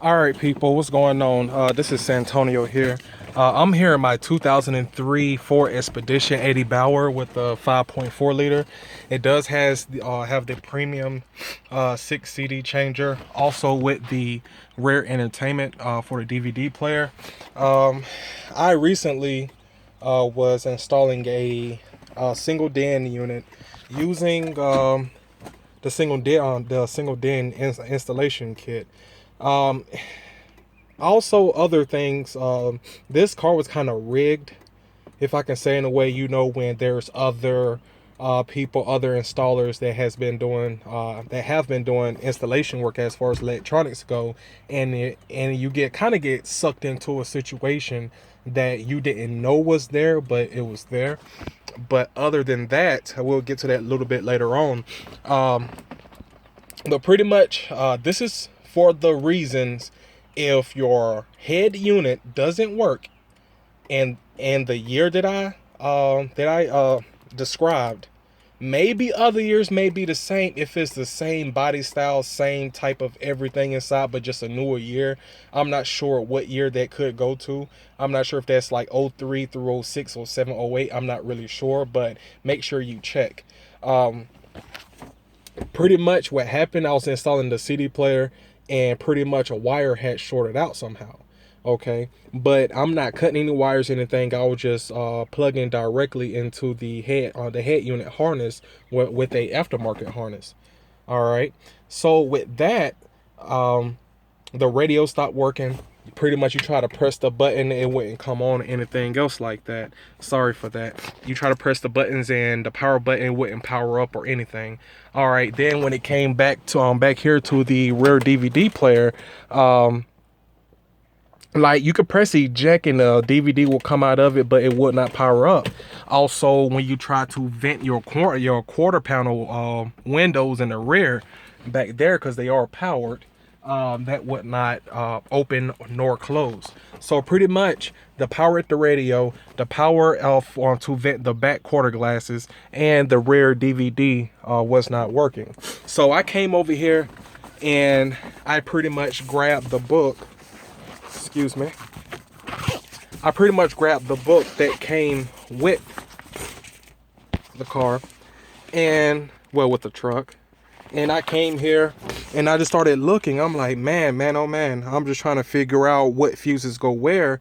All right, people, what's going on? This is Santonio here. I'm here in my 2003 Ford Expedition 80 Bauer with the 5.4 liter. It does have the premium 6 CD changer, also with the rear entertainment for the DVD player. I recently was installing a single DIN unit using the single DIN installation kit. Um, Also, other things. This car was kind of rigged, if I can say, in a way. When there's other people, other installers that have been doing installation work as far as electronics go, and you get sucked into a situation that you didn't know was there, but it was there. But other than that, I will get to that a little bit later on. But pretty much, this is for the reasons if your head unit doesn't work, and the year that I described, maybe other years may be the same if it's the same body style, same type of everything inside, but just a newer year. I'm not sure what year that could go to. I'm not sure if that's like '03 through '06 or '07, '08. I'm not really sure, but make sure you check. Pretty much what happened, I was installing the CD player, and pretty much a wire had shorted out somehow. Okay, but I'm not cutting any wires or anything. I was just plugging directly into the head unit harness with a aftermarket harness. All right, so with that, the radio stopped working. Pretty much, you try to press the button, it wouldn't come on or anything else like that. Sorry for that. You try to press the buttons and the power button wouldn't power up or anything. All right, then when it came back here to the rear DVD player, like, you could press eject and the DVD will come out of it, but it would not power up. Also, when you try to vent your quarter panel windows in the rear back there, because they are powered, that would not open nor close. So pretty much the power at the radio, the power of to vent the back quarter glasses, and the rear DVD was not working. So I came over here and I pretty much grabbed the book. Excuse me. I pretty much grabbed the book that came with the car, and well, with the truck. And I came here and I just started looking. I'm like, man, oh man, I'm just trying to figure out what fuses go where,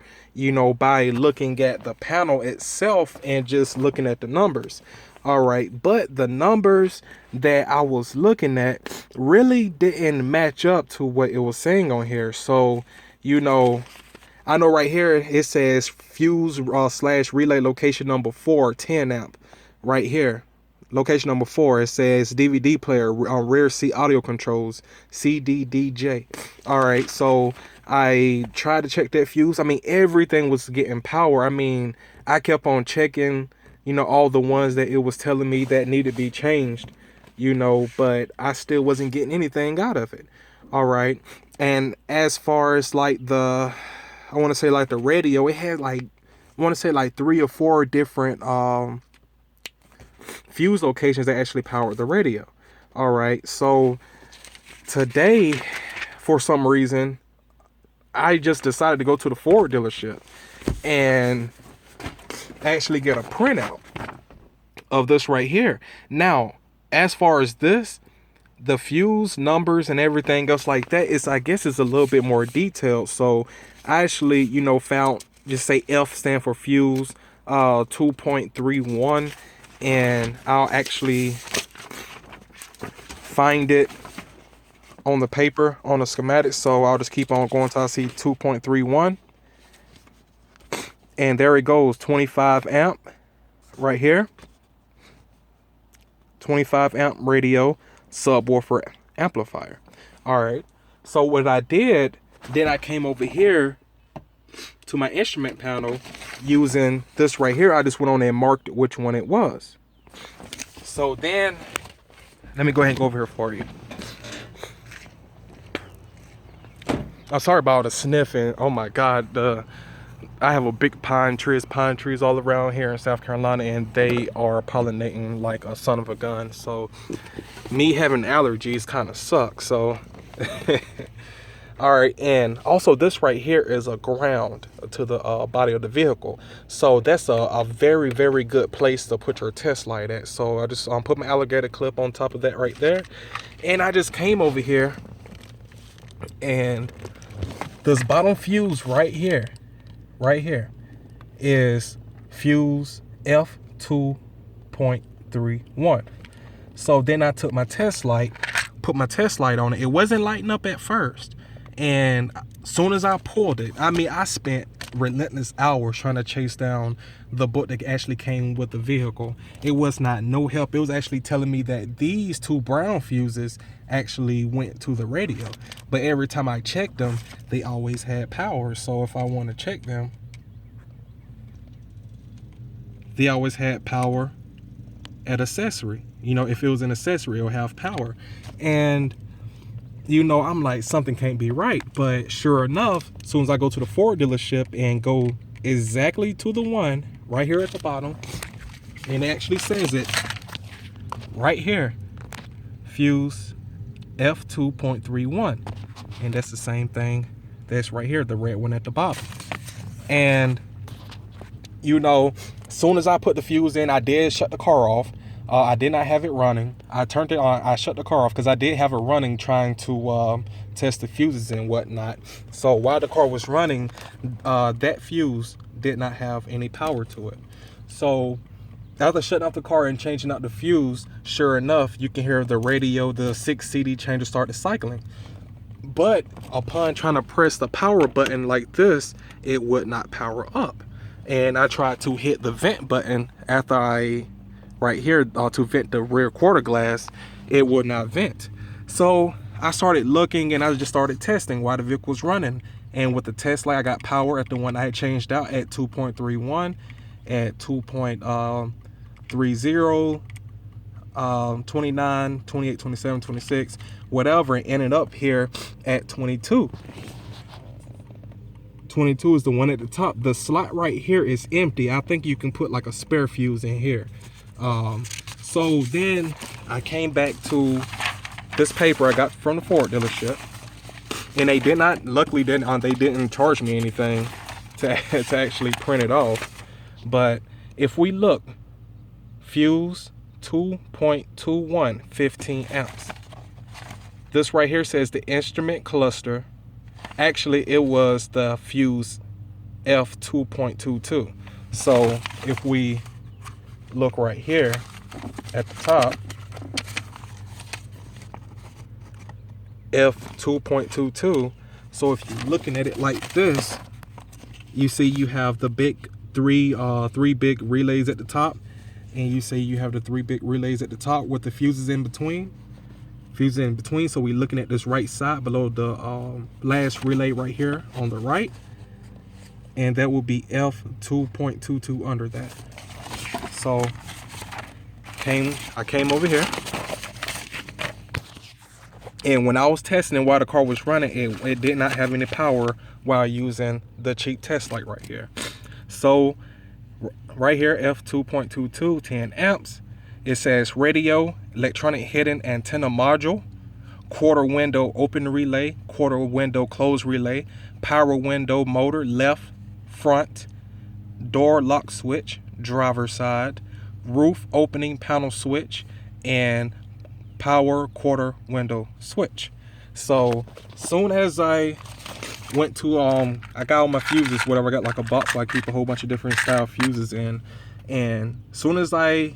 by looking at the panel itself and just looking at the numbers. All right, but the numbers that I was looking at really didn't match up to what it was saying on here. So, I know right here it says fuse / relay location number 4, 10 amp. Right here, location number 4, it says DVD player on rear seat audio controls, CDDJ. All right, so I tried to check that fuse. I mean, everything was getting power. I mean, I kept on checking, all the ones that it was telling me that needed to be changed, but I still wasn't getting anything out of it. All right, and as far as like the radio, it had like, I want to say like 3 or 4 different fuse locations that actually powered the radio. All right, so today, for some reason, I just decided to go to the Ford dealership and actually get a printout of this right here. Now, as far as this, the fuse numbers and everything else like that, I guess it's a little bit more detailed. So I actually, found, just say F stand for fuse 2.31, and I'll actually find it on the paper, on the schematic. So I'll just keep on going till I see 2.31, and there it goes, 25 amp right here, 25 amp radio subwoofer amplifier. All right, so what I did, then I came over here to my instrument panel using this right here. I just went on there and marked which one it was. So then, let me go ahead and go over here for you. I'm sorry about all the sniffing. Oh my God, I have a big pine trees all around here in South Carolina, and they are pollinating like a son of a gun. So me having allergies kind of sucks. So All right, and also this right here is a ground to the body of the vehicle. So that's a very, very good place to put your test light at. So I just put my alligator clip on top of that right there. And I just came over here, and this bottom fuse right here is fuse F2.31. So then I took my test light, put my test light on it. It wasn't lighting up at first. And soon as I pulled it, I mean, I spent relentless hours trying to chase down the book that actually came with the vehicle. It was not no help. It was actually telling me that these two brown fuses actually went to the radio. But every time I checked them, they always had power. So if I want to check them, they always had power at accessory. You know, if it was an accessory, it'll have power. And you know, I'm like, something can't be right. But sure enough, as soon as I go to the Ford dealership and go exactly to the one right here at the bottom, and it actually says it right here, fuse F2.31. And that's the same thing that's right here, the red one at the bottom. And you know, as soon as I put the fuse in, I did shut the car off. I did not have it running. I turned it on. I shut the car off because I did have it running, trying to test the fuses and whatnot. So while the car was running, that fuse did not have any power to it. So after shutting off the car and changing out the fuse, sure enough, you can hear the radio, the 6 CD changer started cycling. But upon trying to press the power button like this, it would not power up. And I tried to hit the vent button after right here to vent the rear quarter glass, it would not vent. So I started looking, and I just started testing while the vehicle was running. And with the test light, I got power at the one I had changed out at 2.31, at 2.30, 29, 28, 27, 26, whatever, and ended up here at 22. 22 is the one at the top. The slot right here is empty. I think you can put like a spare fuse in here. So then I came back to this paper I got from the Ford dealership, and they did not, luckily they didn't charge me anything to actually print it off. But if we look, fuse 2.21, 15 amps. This right here says the instrument cluster. Actually, it was the fuse F2.22. So if we look right here at the top, F2.22. So if you're looking at it like this, you see you have the big three big relays at the top, and you see you have the 3 big relays at the top with the fuses in between. So we're looking at this right side below the last relay right here on the right, and that will be F2.22 under that. So I came over here, and when I was testing it while the car was running, it did not have any power while using the cheap test light right here. So right here, F2.22, 10 amps. It says radio, electronic hidden antenna module, quarter window open relay, quarter window close relay, power window motor, left, front, door lock switch, driver side, roof opening panel switch, and power quarter window switch. So soon as I went to I got all my fuses, whatever, I got like a box where I keep a whole bunch of different style fuses in, and soon as I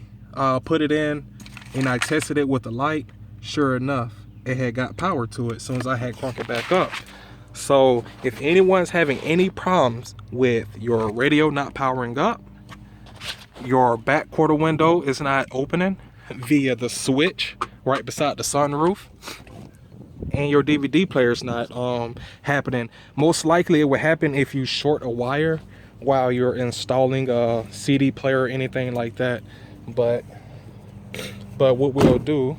put it in and I tested it with the light, sure enough, it had got power to it as soon as I had cranked it back up. So if anyone's having any problems with your radio not powering up, your back quarter window is not opening via the switch right beside the sunroof, and your DVD player is not happening, most likely it will happen if you short a wire while you're installing a CD player or anything like that. But what we'll do,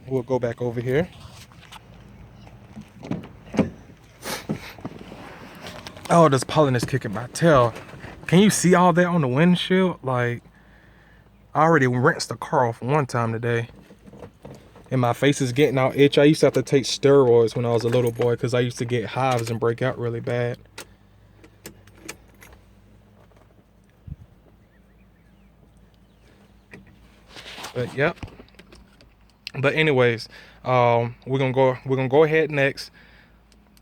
we'll go back over here. Oh, this pollen is kicking my tail. Can you see all that on the windshield? Like, I already rinsed the car off one time today, And my face is getting out itch. I used to have to take steroids when I was a little boy because I used to get hives and break out really bad. But yep. But anyways, we're gonna go ahead next,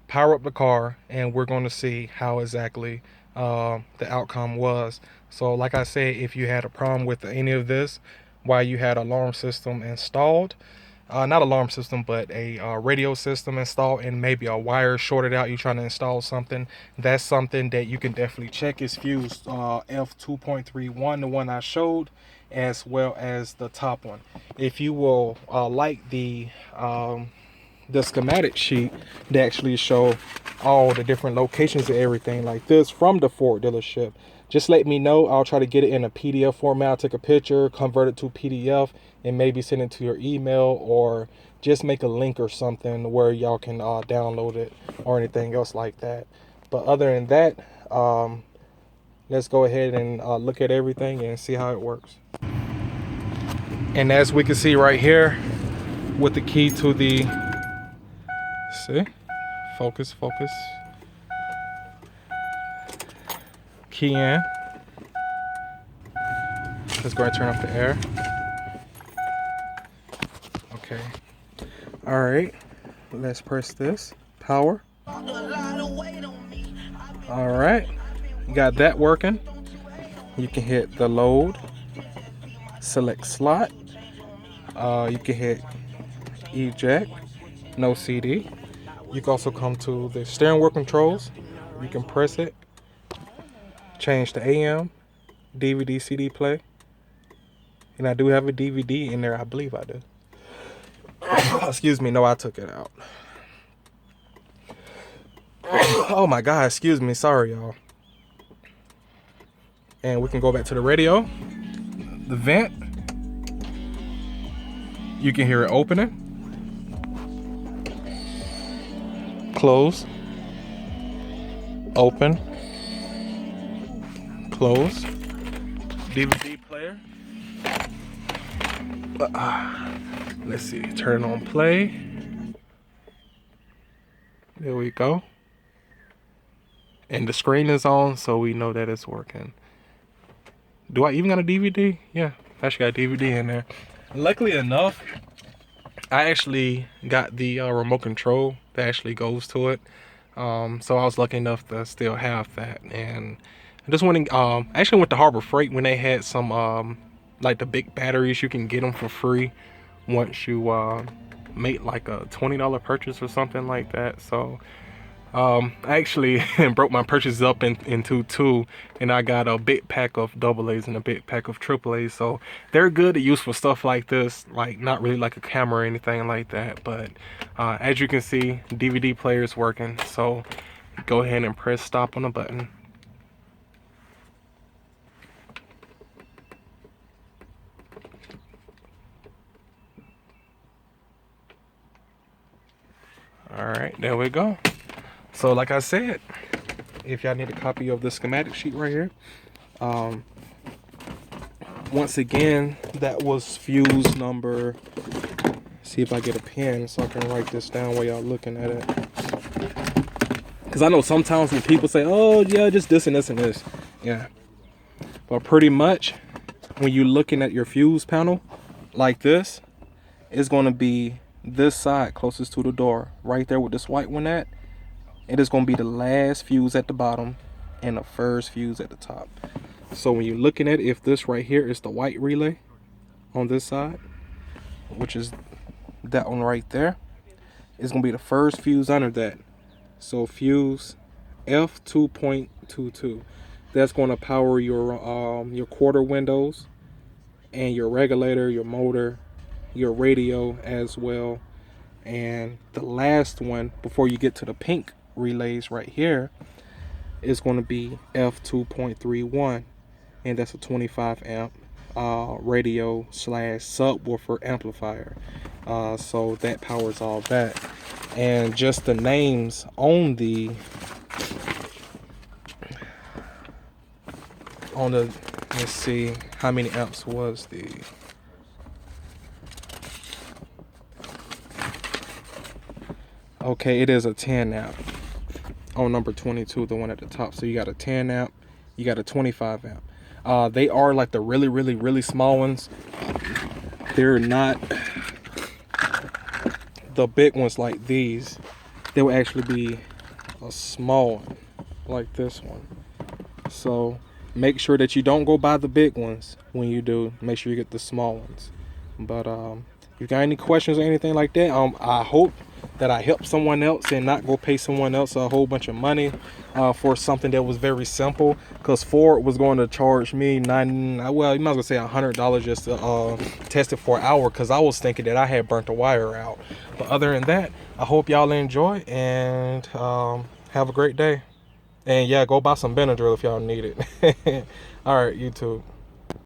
power up the car, and we're gonna see how exactly the outcome was. So like I said, if you had a problem with any of this while you had alarm system installed, not alarm system, but a radio system installed, and maybe a wire shorted out, you're trying to install something, that's something that you can definitely check. Is fuse F2.31, the one I showed, as well as the top one. If you will like the schematic sheet, they actually show all the different locations and everything like this from the Ford dealership. Just let me know. I'll try to get it in a PDF format. I'll take a picture, convert it to PDF, and maybe send it to your email, or just make a link or something where y'all can download it or anything else like that. But other than that, let's go ahead and look at everything and see how it works. And as we can see right here, with the key to the, see, focus, key in. Let's go ahead and turn off the air. Okay. All right. Let's press this. Power. All right. Got that working. You can hit the load. Select slot. You can hit eject. No CD. You can also come to the steering wheel controls. You can press it. Change to AM, DVD, CD play. And I do have a DVD in there. I believe I do. Excuse me. No, I took it out. Oh my God. Excuse me. Sorry, y'all. And we can go back to the radio. The vent. You can hear it opening. Close. Open. Close. DVD player. Let's see. Turn on play. There we go. And the screen is on, so we know that it's working. Do I even got a DVD? Yeah, I actually got a DVD in there. Luckily enough, I actually got the remote control that actually goes to it. So I was lucky enough to still have that. And I just went, I actually went to Harbor Freight when they had some, like the big batteries. You can get them for free once you make like a $20 purchase or something like that. So I actually broke my purchases up into two, and I got a big pack of AA's and a big pack of AAA's. So they're good to use for stuff like this, like not really like a camera or anything like that. But as you can see, DVD player is working. So go ahead and press stop on the button. All right, there we go. So like I said, if y'all need a copy of the schematic sheet right here, once again, that was fuse number, see if I get a pen so I can write this down while y'all looking at it. Because I know sometimes when people say, oh yeah, just this and this and this. Yeah. But pretty much, when you're looking at your fuse panel like this, it's going to be this side closest to the door. Right there with this white one at. It is going to be the last fuse at the bottom and the first fuse at the top. So when you're looking at it, if this right here is the white relay on this side, which is that one right there, it's going to be the first fuse under that. So fuse F2.22. That's going to power your quarter windows and your regulator, your motor, your radio as well. And the last one before you get to the pink relays right here is going to be F2.31, and that's a 25 amp radio / subwoofer amplifier. So that powers all that. And just the names on the let's see how many amps was the Okay, it is a 10 amp on number 22, the one at the top. So you got a 10 amp, you got a 25 amp. They are like the really small ones. They're not the big ones like these. They will actually be a small one like this one. So make sure that you don't go buy the big ones. When you do, make sure you get the small ones. But if you got any questions or anything like that, I hope that I help someone else and not go pay someone else a whole bunch of money for something that was very simple. Because Ford was going to charge me well, you might as well say $100 just to test it for an hour, because I was thinking that I had burnt the wire out. But other than that, I hope y'all enjoy and have a great day. And yeah, go buy some Benadryl if y'all need it. All right, YouTube.